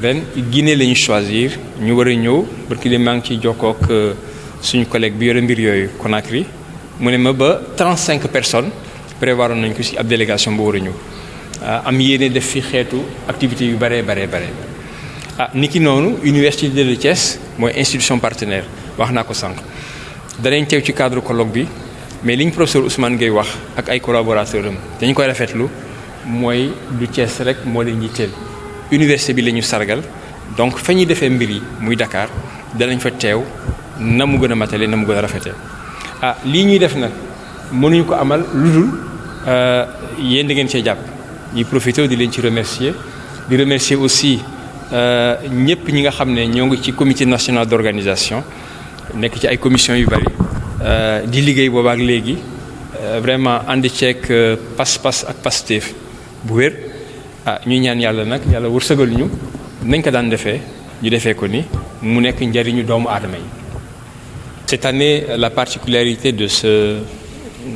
ren Guinée la ñu choisir ñu war a ñëw parce que maa ngi ciy jokkoo ak suñu collègue bi yore mbir yooyu Conakry mu ne ma ba 35 personnes prévoir nañ ko ci ab délégation bu war a ñëw am yéene def fi xeetu activités yu bare. Niki noonu Université de Thiès mooy institution partenaire wax naa ko sànq danañ teew ci cadre colloque bi mais liñ professeur Ousmane Gueye wax ak ay collaborateurs am dañu koy rafetlu mooy du Thiès rek moo leen yitteel université bi la ñu sargal donc fa ñuy defee mbir yi muy Dakar danañ fa teew na mu gën a matale na mu gën a rafetee lii ñuy def nag mënuñu ko amal lu dul yéen da ngeen cee jàpp ñuy profité di leen ci remercier di remercier aussi ñëpp ñi nga xam ne ñoo ngi ci comité national d'organisation nekk ci ay commission yu bari di liggéey boobaak léegi vraiment ànd ceeg pas-pas ak Pastef bu wér ñuy ñaan yàlla nag yàlla wërsëgal ñu nañ ko daan defee ñu defee ko ni mu nekk njariñu doomu aadama yi. Cette année, la particularité de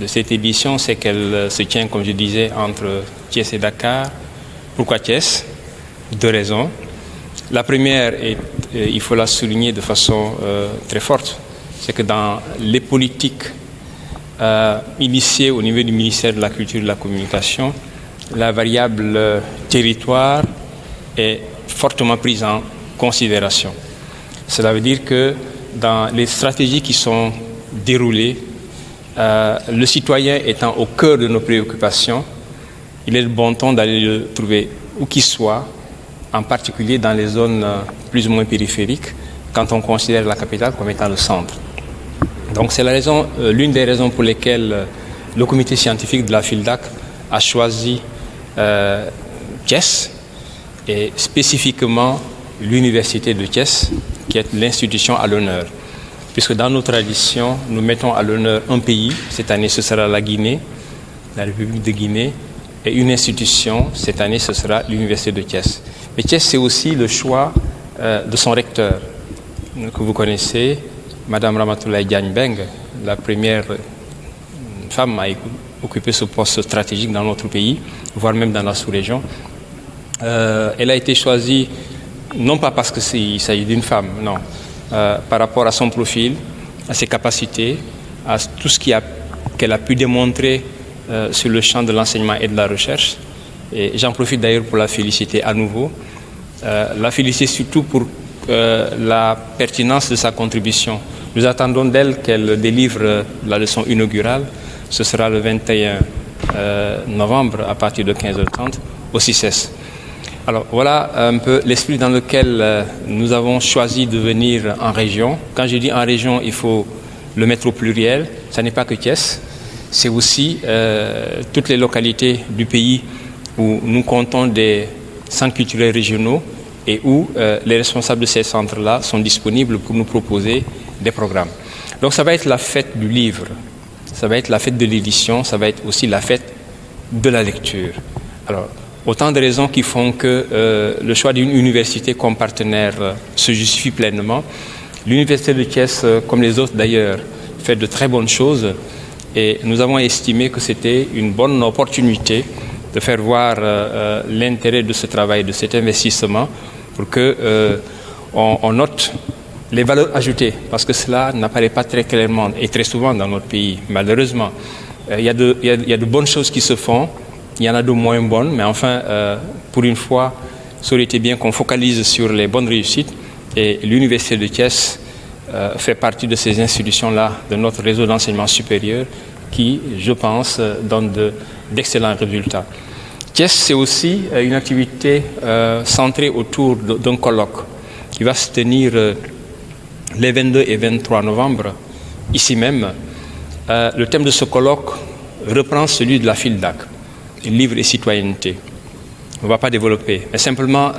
cette édition, c'est qu'elle se tient, comme je disais, entre Thiès et Dakar. Pourquoi Thiès? Deux raisons. La première, il faut la souligner de façon très forte, c'est que dans les politiques initiées au niveau du ministère de la Culture et de la Communication, la variable territoire est fortement prise en considération. Cela veut dire que dans les stratégies qui sont déroulées, le citoyen étant au cœur de nos préoccupations, il est de bon ton d'aller le trouver où qu'il soit, en particulier dans les zones plus ou moins périphériques, quand on considère la capitale comme étant le centre. Donc c'est l'une des raisons pour lesquelles le comité scientifique de la FILDAC a choisi Thiès et spécifiquement l'université de Thiès, qui est l'institution à l'honneur. Puisque dans nos traditions, nous mettons à l'honneur un pays, cette année ce sera la Guinée, la République de Guinée, et une institution, cette année ce sera l'université de Thiès. Mais Thiès, c'est aussi le choix de son recteur, que vous connaissez, Madame Ramatoulaye Diagne Beng, la première femme à occuper ce poste stratégique dans notre pays, voire même dans la sous-région. Elle a été choisie non pas parce qu'il s'agit d'une femme, non, par rapport à son profil, à ses capacités, à tout ce qu'elle a pu démontrer sur le champ de l'enseignement et de la recherche. Et j'en profite d'ailleurs pour la féliciter à nouveau. La féliciter surtout pour la pertinence de sa contribution. Nous attendons d'elle qu'elle délivre la leçon inaugurale. Ce sera le 21 novembre à partir de 15h30 au CICES. Alors voilà un peu l'esprit dans lequel nous avons choisi de venir en région. Quand je dis en région, il faut le mettre au pluriel. Ce n'est pas que Thiès, c'est aussi toutes les localités du pays où nous comptons des centres culturels régionaux et où les responsables de ces centres-là sont disponibles pour nous proposer des programmes. Donc ça va être la fête du livre, ça va être la fête de l'édition, ça va être aussi la fête de la lecture. Alors, autant de raisons qui font que le choix d'une université comme partenaire se justifie pleinement. L'université de Thiès, comme les autres d'ailleurs, fait de très bonnes choses et nous avons estimé que c'était une bonne opportunité de faire voir l'intérêt de ce travail, de cet investissement, pour que on note les valeurs ajoutées, parce que cela n'apparaît pas très clairement et très souvent dans notre pays, malheureusement. Il y a de bonnes choses qui se font. Il y en a de moins bonnes, mais enfin, pour une fois, ça aurait été bien qu'on focalise sur les bonnes réussites. Et l'Université de Thiès fait partie de ces institutions-là, de notre réseau d'enseignement supérieur, qui, je pense, donne d'excellents résultats. Thiès, c'est aussi une activité centrée autour d'un colloque qui va se tenir les 22 et 23 novembre, ici même. Le thème de ce colloque reprend celui de la FILDAC. Livre et citoyenneté. On ne va pas développer, mais simplement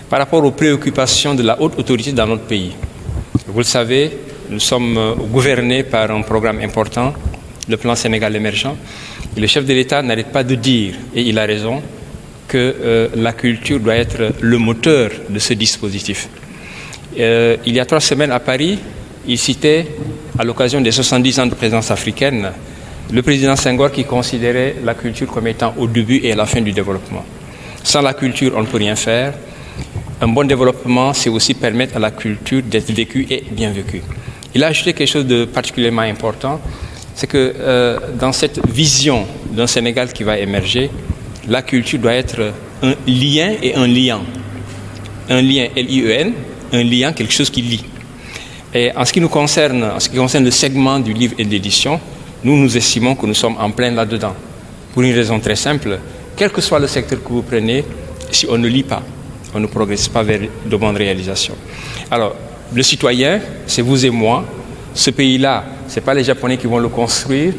par rapport aux préoccupations de la haute autorité dans notre pays. Vous le savez, nous sommes gouvernés par un programme important, le plan Sénégal émergent. Et le chef de l'État n'arrête pas de dire, et il a raison, que la culture doit être le moteur de ce dispositif. Il y a 3 semaines à Paris, il citait, à l'occasion des 70 ans de présence africaine, le président Senghor qui considérait la culture comme étant au début et à la fin du développement. Sans la culture, on ne peut rien faire. un bon développement, c'est aussi permettre à la culture d'être vécue et bien vécue. Il a ajouté quelque chose de particulièrement important, c'est que dans cette vision d'un Sénégal qui va émerger, la culture doit être un lien et un liant. Un lien, L-I-E-N, un liant, quelque chose qui lie. Et en ce qui nous concerne, en ce qui concerne le segment du livre et de l'édition, nous estimons que nous sommes en plein là-dedans. Pour une raison très simple, quel que soit le secteur que vous prenez, si on ne lit pas, on ne progresse pas vers de bonnes réalisations. Alors, le citoyen, c'est vous et moi. Ce pays-là, ce n'est pas les Japonais qui vont le construire,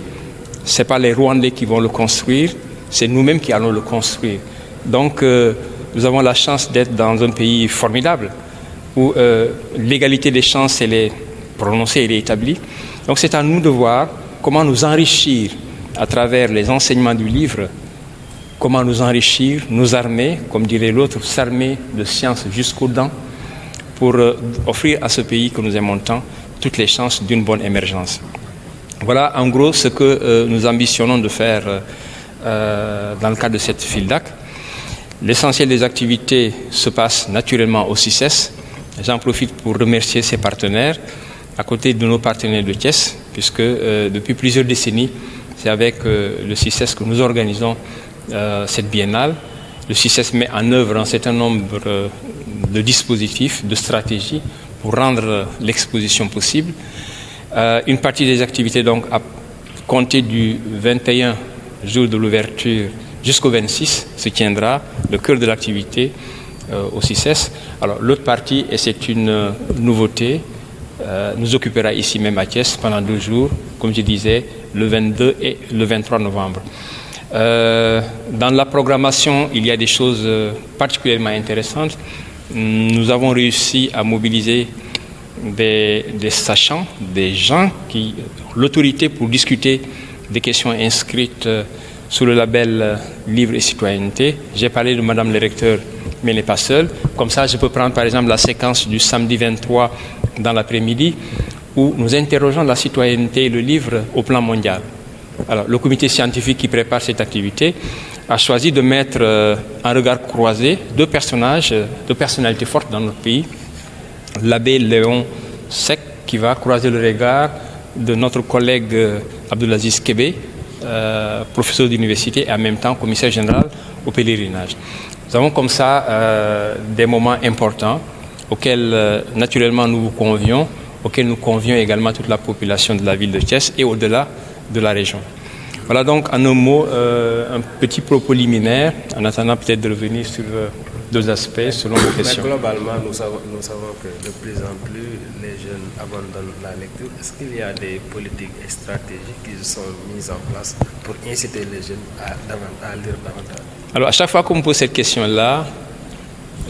ce n'est pas les Rwandais qui vont le construire, c'est nous-mêmes qui allons le construire. Donc, nous avons la chance d'être dans un pays formidable, où l'égalité des chances, elle est prononcée, elle est établie. Donc, c'est à nous de voir comment nous enrichir à travers les enseignements du livre, comment nous enrichir, nous armer, comme dirait l'autre, s'armer de science jusqu'aux dents, pour offrir à ce pays que nous aimons tant toutes les chances d'une bonne émergence. Voilà en gros ce que nous ambitionnons de faire dans le cadre de cette FILDAC. L'essentiel des activités se passe naturellement au CICES. J'en profite pour remercier ses partenaires, à côté de nos partenaires de Thiès, puisque depuis plusieurs décennies, c'est avec le CICES que nous organisons cette biennale. Le CICES met en œuvre un certain nombre de dispositifs, de stratégies pour rendre l'exposition possible. Une partie des activités, donc, à compter du 21 jour de l'ouverture jusqu'au 26, se tiendra, le cœur de l'activité au CICES. Alors, l'autre partie, et c'est une nouveauté, nous occupera ici même à Thiès pendant 2 jours, comme je disais, le 22 et le 23 novembre. Dans la programmation, il y a des choses particulièrement intéressantes. Nous avons réussi à mobiliser des sachants, des gens qui ont l'autorité pour discuter des questions inscrites sous le label Livre et Citoyenneté. J'ai parlé de Madame le recteur, mais elle n'est pas seule. Comme ça, je peux prendre par exemple la séquence du samedi 23 dans l'après-midi, où nous interrogeons la citoyenneté et le livre au plan mondial. Alors, le comité scientifique qui prépare cette activité a choisi de mettre en regard croisé 2 personnages, 2 personnalités fortes dans notre pays. L'abbé Léon Sec, qui va croiser le regard de notre collègue Abdulaziz Kébé, professeur d'université et en même temps commissaire général au pèlerinage. Nous avons comme ça des moments importants auxquels naturellement nous vous convions, auxquels nous convions également toute la population de la ville de Thiès et au-delà de la région. Voilà donc en un mot un petit propos liminaire, en attendant peut-être de revenir sur 2 aspects selon vos questions. Mais globalement, nous savons que de plus en plus les jeunes abandonnent la lecture. Est-ce qu'il y a des politiques et stratégies qui sont mises en place pour inciter les jeunes à lire davantage? Alors à chaque fois qu'on me pose cette question-là,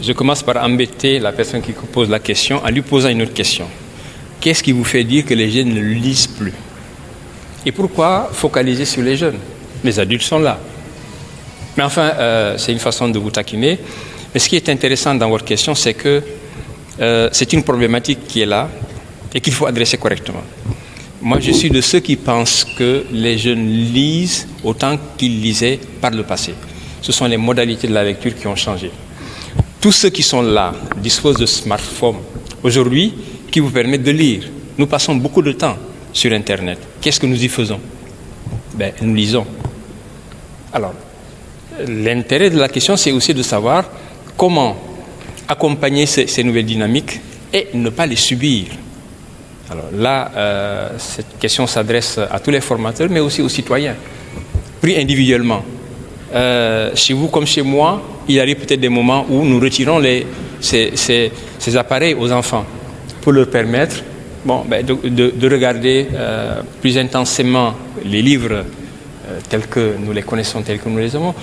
je commence par embêter la personne qui pose la question en lui posant une autre question. Qu'est-ce qui vous fait dire que les jeunes ne lisent plus? Et pourquoi focaliser sur les jeunes? Les adultes sont là. Mais enfin, c'est une façon de vous taquiner. Mais ce qui est intéressant dans votre question, c'est que c'est une problématique qui est là et qu'il faut adresser correctement. Moi, je suis de ceux qui pensent que les jeunes lisent autant qu'ils lisaient par le passé. Ce sont les modalités de la lecture qui ont changé. Tous ceux qui sont là disposent de smartphones aujourd'hui qui vous permettent de lire. Nous passons beaucoup de temps sur Internet. Qu'est-ce que nous y faisons? Nous lisons. Alors, l'intérêt de la question, c'est aussi de savoir comment accompagner ces nouvelles dynamiques et ne pas les subir. Alors là, cette question s'adresse à tous les formateurs, mais aussi aux citoyens, pris individuellement. Chez vous comme chez moi, il arrive peut-être des moments où nous retirons ces appareils aux enfants pour leur permettre de regarder plus intensément les livres tels que nous les connaissons, tels que nous les avons,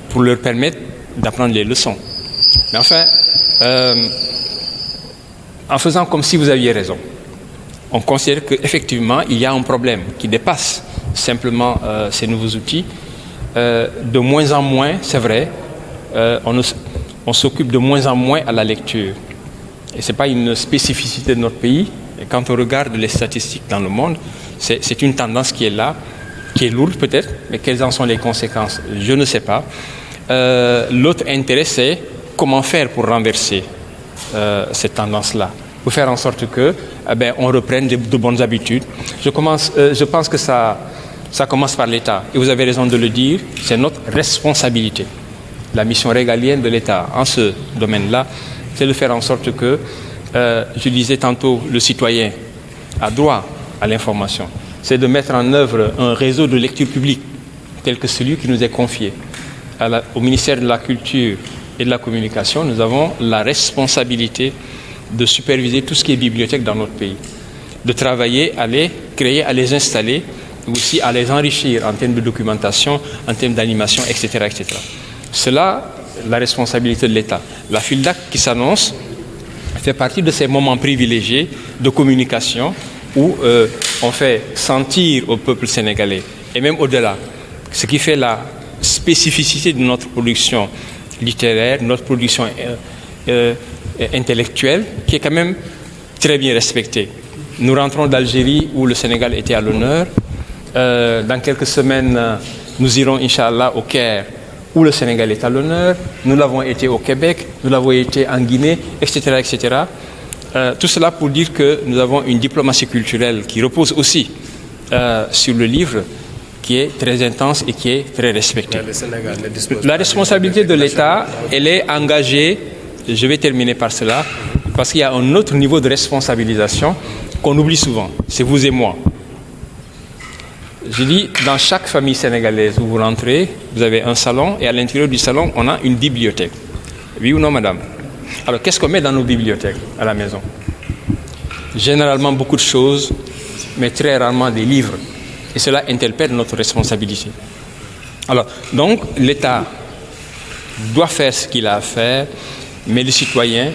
pour leur permettre d'apprendre les leçons. Mais enfin, en faisant comme si vous aviez raison, on considère qu'effectivement, il y a un problème qui dépasse simplement ces nouveaux outils. De moins en moins, c'est vrai, on s'occupe de moins en moins à la lecture. Et ce n'est pas une spécificité de notre pays. Et quand on regarde les statistiques dans le monde, c'est une tendance qui est là, qui est lourde peut-être, mais quelles en sont les conséquences? Je ne sais pas. L'autre intérêt, c'est comment faire pour renverser cette tendance-là, pour faire en sorte que on reprenne de bonnes habitudes. Je pense que ça commence par l'État. Et vous avez raison de le dire, c'est notre responsabilité. La mission régalienne de l'État en ce domaine-là, c'est de faire en sorte que, je disais tantôt, le citoyen a droit à l'information. C'est de mettre en œuvre un réseau de lecture publique tel que celui qui nous est confié. Au ministère de la Culture et de la Communication, nous avons la responsabilité de superviser tout ce qui est bibliothèque dans notre pays, de travailler à les créer, à les installer, aussi à les enrichir en termes de documentation, en termes d'animation, etc., etc. Cela, la responsabilité de l'État. La FILDAC qui s'annonce fait partie de ces moments privilégiés de communication où on fait sentir au peuple sénégalais, et même au-delà, ce qui fait la spécificité de notre production littéraire, notre production intellectuelle, qui est quand même très bien respectée. Nous rentrons d'Algérie où le Sénégal était à l'honneur. Dans quelques semaines, nous irons, Inch'Allah, au Caire où le Sénégal est à l'honneur. Nous l'avons été au Québec, nous l'avons été en Guinée, etc., etc. Tout cela pour dire que nous avons une diplomatie culturelle qui repose aussi sur le livre, qui est très intense et qui est très respectée. La responsabilité de l'État, elle est engagée, je vais terminer par cela, parce qu'il y a un autre niveau de responsabilisation qu'on oublie souvent, c'est vous et moi. Je dis, dans chaque famille sénégalaise où vous rentrez, vous avez un salon et à l'intérieur du salon, on a une bibliothèque. Oui ou non, madame? Alors, qu'est-ce qu'on met dans nos bibliothèques à la maison? Généralement, beaucoup de choses, mais très rarement des livres. Et cela interpelle notre responsabilité. Alors, donc, l'État doit faire ce qu'il a à faire, mais le citoyen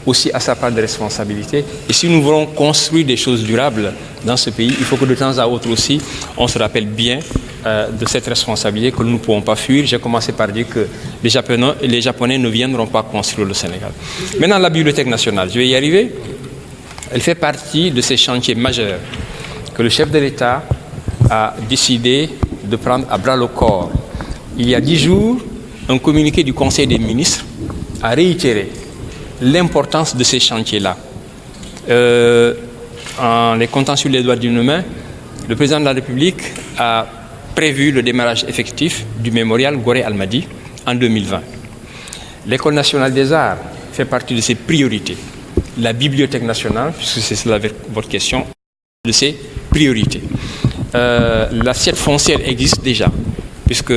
aussi a sa part de responsabilité. Et si nous voulons construire des choses durables dans ce pays, il faut que de temps à autre aussi, on se rappelle bien de cette responsabilité que nous ne pouvons pas fuir. J'ai commencé par dire que les Japonais ne viendront pas construire le Sénégal. Maintenant, la Bibliothèque nationale, je vais y arriver. Elle fait partie de ces chantiers majeurs que le chef de l'État a décidé de prendre à bras le corps. Il y a 10 jours, un communiqué du Conseil des ministres a réitéré l'importance de ces chantiers-là. En les comptant sur les doigts d'une main, le président de la République a prévu le démarrage effectif du mémorial Gorée Almadi en 2020. L'École nationale des arts fait partie de ses priorités. La Bibliothèque nationale, puisque c'est cela votre question, de ses priorités. L'assiette foncière existe déjà, puisque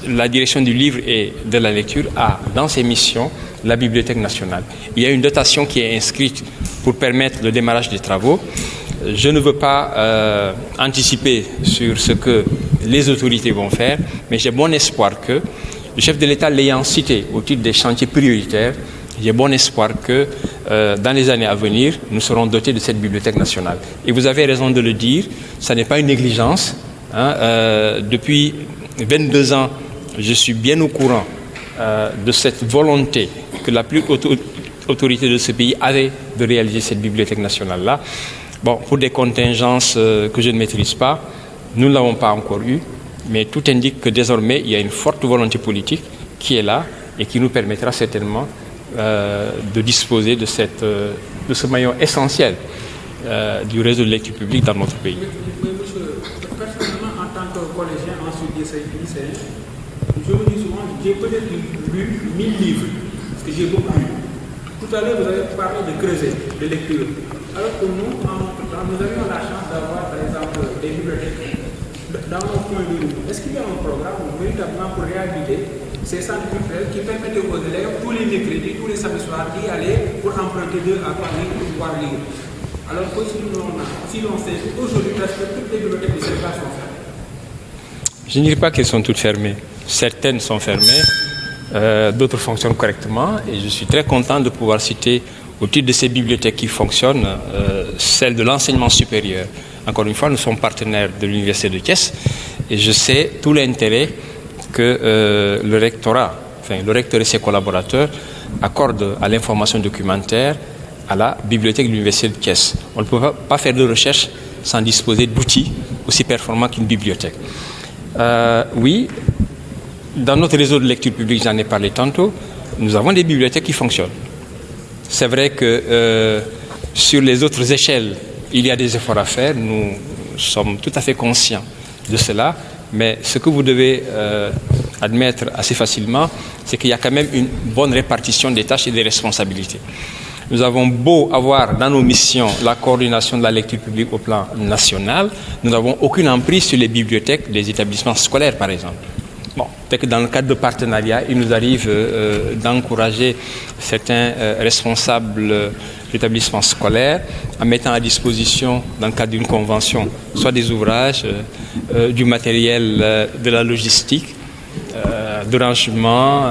la direction du livre et de la lecture a dans ses missions la Bibliothèque nationale. Il y a une dotation qui est inscrite pour permettre le démarrage des travaux. Je ne veux pas anticiper sur ce que les autorités vont faire, mais j'ai bon espoir que, le chef de l'État l'ayant cité au titre des chantiers prioritaires, j'ai bon espoir que dans les années à venir, nous serons dotés de cette bibliothèque nationale. Et vous avez raison de le dire, ça n'est pas une négligence. Depuis 22 ans, je suis bien au courant de cette volonté que la plus haute autorité de ce pays avait de réaliser cette bibliothèque nationale-là. Bon, pour des contingences que je ne maîtrise pas, nous ne l'avons pas encore eu, mais tout indique que désormais, il y a une forte volonté politique qui est là et qui nous permettra certainement de disposer de ce maillon essentiel du réseau de lecture publique dans notre pays. Oui, monsieur, personnellement, en tant que collégien, ensuite lycéen, je me dis souvent, j'ai peut-être lu 1000 livres, parce que j'ai beaucoup lu. Tout à l'heure, vous avez parlé de creuset, de lecture. Alors que nous, nous avions la chance d'avoir, par exemple, des bibliothèques dans nos points de vue. Est-ce qu'il y a un programme véritablement pour réhabiliter ces centres culturels qui permettent aux élèves, tous les mercredis, tous les samedis soirs, d'y aller pour emprunter 2 à 3 livres pour pouvoir lire? Alors que si l'on sait qu'aujourd'hui, presque toutes les bibliothèques du Sénégal sont fermées. Je ne dirais pas qu'elles sont toutes fermées. Certaines sont fermées, d'autres fonctionnent correctement, et je suis très content de pouvoir citer au titre de ces bibliothèques qui fonctionnent, celle de l'enseignement supérieur. Encore une fois, nous sommes partenaires de l'Université de Thiès, et je sais tout l'intérêt que le rectorat et ses collaborateurs accordent à l'information documentaire à la bibliothèque de l'Université de Thiès. On ne peut pas faire de recherche sans disposer d'outils aussi performants qu'une bibliothèque. Oui, dans notre réseau de lecture publique, j'en ai parlé tantôt, nous avons des bibliothèques qui fonctionnent. C'est vrai que sur les autres échelles, il y a des efforts à faire. Nous sommes tout à fait conscients de cela. Mais ce que vous devez admettre assez facilement, c'est qu'il y a quand même une bonne répartition des tâches et des responsabilités. Nous avons beau avoir dans nos missions la coordination de la lecture publique au plan national, nous n'avons aucune emprise sur les bibliothèques des établissements scolaires, par exemple. Bon, peut-être que dans le cadre de partenariat, il nous arrive d'encourager certains responsables d'établissements scolaires en mettant à disposition, dans le cadre d'une convention, soit des ouvrages, du matériel, de la logistique, de rangement,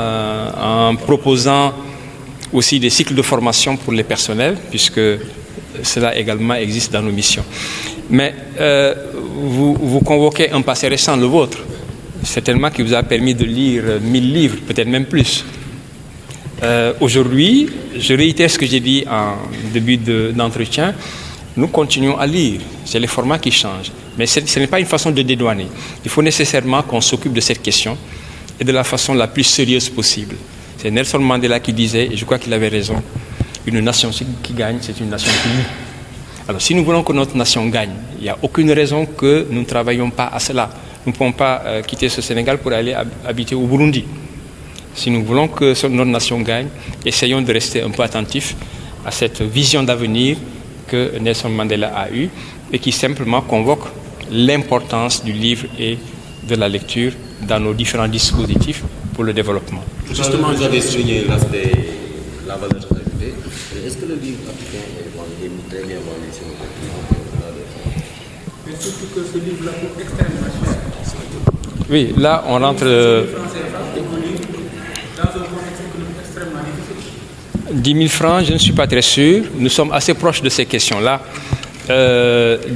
en proposant aussi des cycles de formation pour les personnels, puisque cela également existe dans nos missions. Mais vous convoquez un passé récent, le vôtre, certainement qui vous a permis de lire 1000 livres, peut-être même plus. Aujourd'hui, je réitère ce que j'ai dit en début d'entretien, nous continuons à lire. C'est les formats qui changent. Mais ce n'est pas une façon de dédouaner. Il faut nécessairement qu'on s'occupe de cette question et de la façon la plus sérieuse possible. C'est Nelson Mandela qui disait, et je crois qu'il avait raison, une nation qui gagne, c'est une nation qui lit. Alors si nous voulons que notre nation gagne, il n'y a aucune raison que nous ne travaillions pas à cela. Nous ne pouvons pas quitter ce Sénégal pour aller habiter au Burundi. Si nous voulons que notre nation gagne, essayons de rester un peu attentifs à cette vision d'avenir que Nelson Mandela a eue et qui simplement convoque l'importance du livre et de la lecture dans nos différents dispositifs pour le développement. Justement, vous avez souligné l'aspect, la valeur ajoutée. Est-ce que le livre africain est très bien vendu sur le continent? Mais surtout que ce livre-là coûte extrêmement cher. Oui, là on rentre... Dans un contexte économique extrêmement difficile. 10 000 francs, je ne suis pas très sûr. Nous sommes assez proches de ces questions-là. 10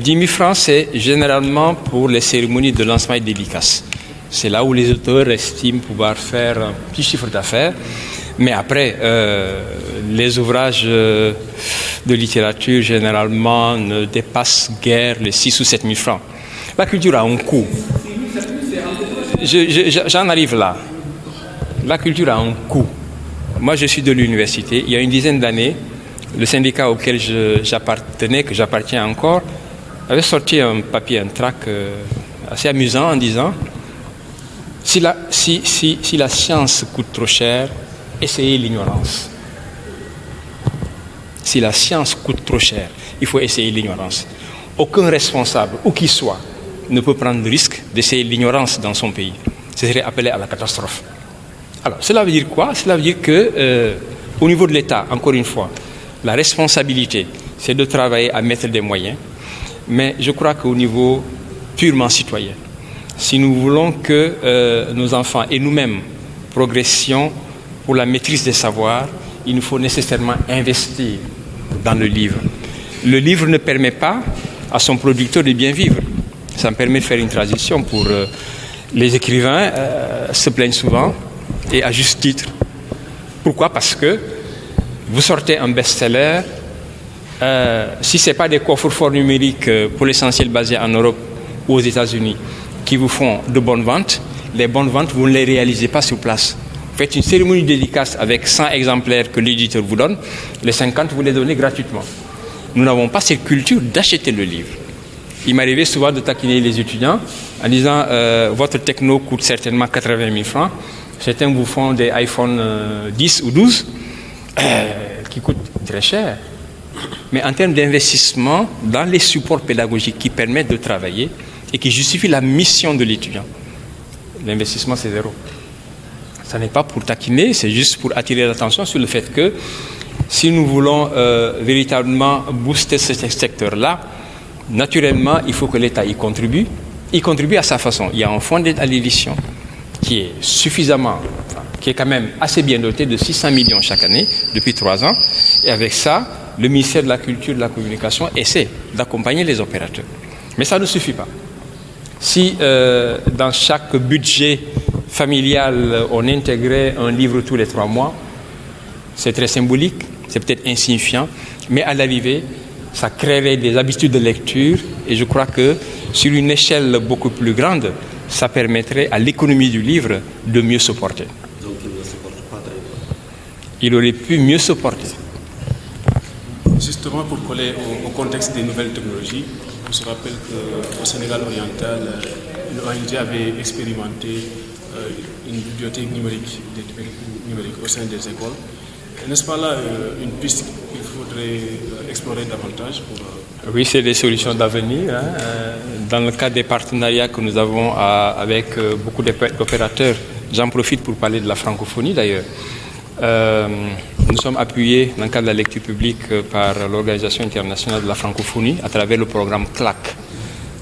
000 francs, c'est généralement pour les cérémonies de lancement et de dédicace. C'est là où les auteurs estiment pouvoir faire un petit chiffre d'affaires. Mais après, les ouvrages de littérature, généralement, ne dépassent guère les 6 ou 7 000 francs. La culture a un coût. J'en arrive là. La culture a un coût. Moi, je suis de l'université. Il y a une dizaine d'années, le syndicat auquel j'appartenais, que j'appartiens encore, avait sorti un papier, un tract assez amusant en disant si la science coûte trop cher, essayez l'ignorance. Si la science coûte trop cher, il faut essayer l'ignorance. Aucun responsable, où qu'il soit, ne peut prendre le risque d'essayer l'ignorance dans son pays. Ce serait appelé à la catastrophe. Alors, cela veut dire quoi? Cela veut dire que, au niveau de l'État, encore une fois, la responsabilité, c'est de travailler à mettre des moyens. Mais je crois qu'au niveau purement citoyen, si nous voulons que nos enfants et nous-mêmes progressions pour la maîtrise des savoirs, il nous faut nécessairement investir dans le livre. Le livre ne permet pas à son producteur de bien vivre. Ça me permet de faire une transition pour les écrivains se plaignent souvent et à juste titre. Pourquoi? Parce que vous sortez un best-seller, si ce n'est pas des coffres forts numériques pour l'essentiel basés en Europe ou aux États-Unis qui vous font de bonnes ventes, les bonnes ventes, vous ne les réalisez pas sur place. Vous faites une cérémonie de dédicace avec 100 exemplaires que l'éditeur vous donne, les 50, vous les donnez gratuitement. Nous n'avons pas cette culture d'acheter le livre. Il m'arrivait souvent de taquiner les étudiants en disant votre techno coûte certainement 80 000 francs. Certains vous font des iPhone 10 ou 12 qui coûtent très cher. Mais en termes d'investissement dans les supports pédagogiques qui permettent de travailler et qui justifient la mission de l'étudiant, l'investissement c'est zéro. Ce n'est pas pour taquiner, c'est juste pour attirer l'attention sur le fait que si nous voulons véritablement booster ce secteur-là, naturellement, il faut que l'État y contribue. Il contribue à sa façon. Il y a un fonds d'aide à l'édition qui est suffisamment, qui est quand même assez bien doté de 600 millions chaque année, depuis 3 ans. Et avec ça, le ministère de la Culture et de la Communication essaie d'accompagner les opérateurs. Mais ça ne suffit pas. Si dans chaque budget familial, on intégrait un livre tous les 3 mois, c'est très symbolique, c'est peut-être insignifiant, mais à l'arrivée, ça créerait des habitudes de lecture et je crois que sur une échelle beaucoup plus grande, ça permettrait à l'économie du livre de mieux se porter. Donc il ne se porte pas très bien. Il aurait pu mieux se porter. Justement, pour coller au contexte des nouvelles technologies, on se rappelle qu'au Sénégal oriental, l'ONG avait expérimenté une bibliothèque numérique au sein des écoles. N'est-ce pas là une piste qu'il faudrait explorer davantage pour... Oui, c'est des solutions d'avenir. Hein. Dans le cadre des partenariats que nous avons avec beaucoup d'opérateurs, j'en profite pour parler de la francophonie d'ailleurs. Nous sommes appuyés dans le cadre de la lecture publique par l'Organisation internationale de la francophonie à travers le programme CLAC,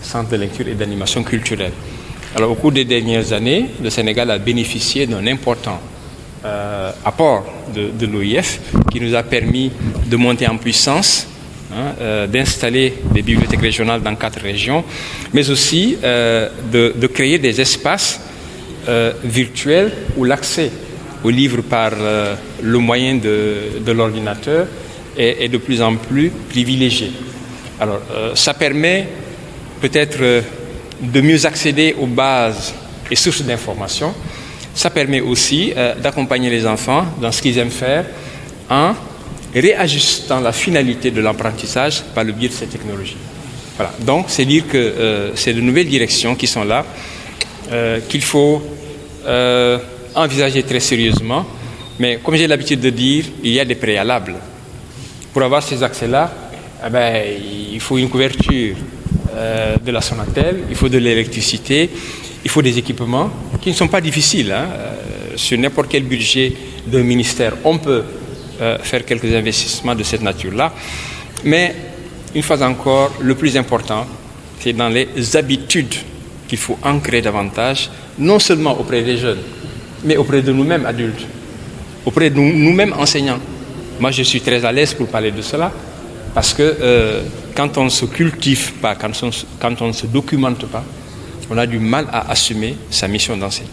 Centre de lecture et d'animation culturelle. Alors, au cours des dernières années, le Sénégal a bénéficié d'un important apport de l'OIF qui nous a permis de monter en puissance, d'installer des bibliothèques régionales dans 4 régions, mais aussi de créer des espaces virtuels où l'accès aux livres par le moyen de l'ordinateur est de plus en plus privilégié. Alors, ça permet peut-être de mieux accéder aux bases et sources d'information. Ça permet aussi d'accompagner les enfants dans ce qu'ils aiment faire en réajustant la finalité de l'apprentissage par le biais de ces technologies. Voilà. Donc, c'est dire que c'est de nouvelles directions qui sont là, qu'il faut envisager très sérieusement. Mais comme j'ai l'habitude de dire, il y a des préalables. Pour avoir ces accès-là, il faut une couverture de la Sonatel, il faut de l'électricité, il faut des équipements qui ne sont pas difficiles. Sur n'importe quel budget d'un ministère, on peut faire quelques investissements de cette nature-là. Mais, une fois encore, le plus important, c'est dans les habitudes qu'il faut ancrer davantage, non seulement auprès des jeunes, mais auprès de nous-mêmes adultes, auprès de nous-mêmes enseignants. Moi, je suis très à l'aise pour parler de cela, parce que quand on ne se cultive pas, quand on ne se documente pas, on a du mal à assumer sa mission d'enseigner.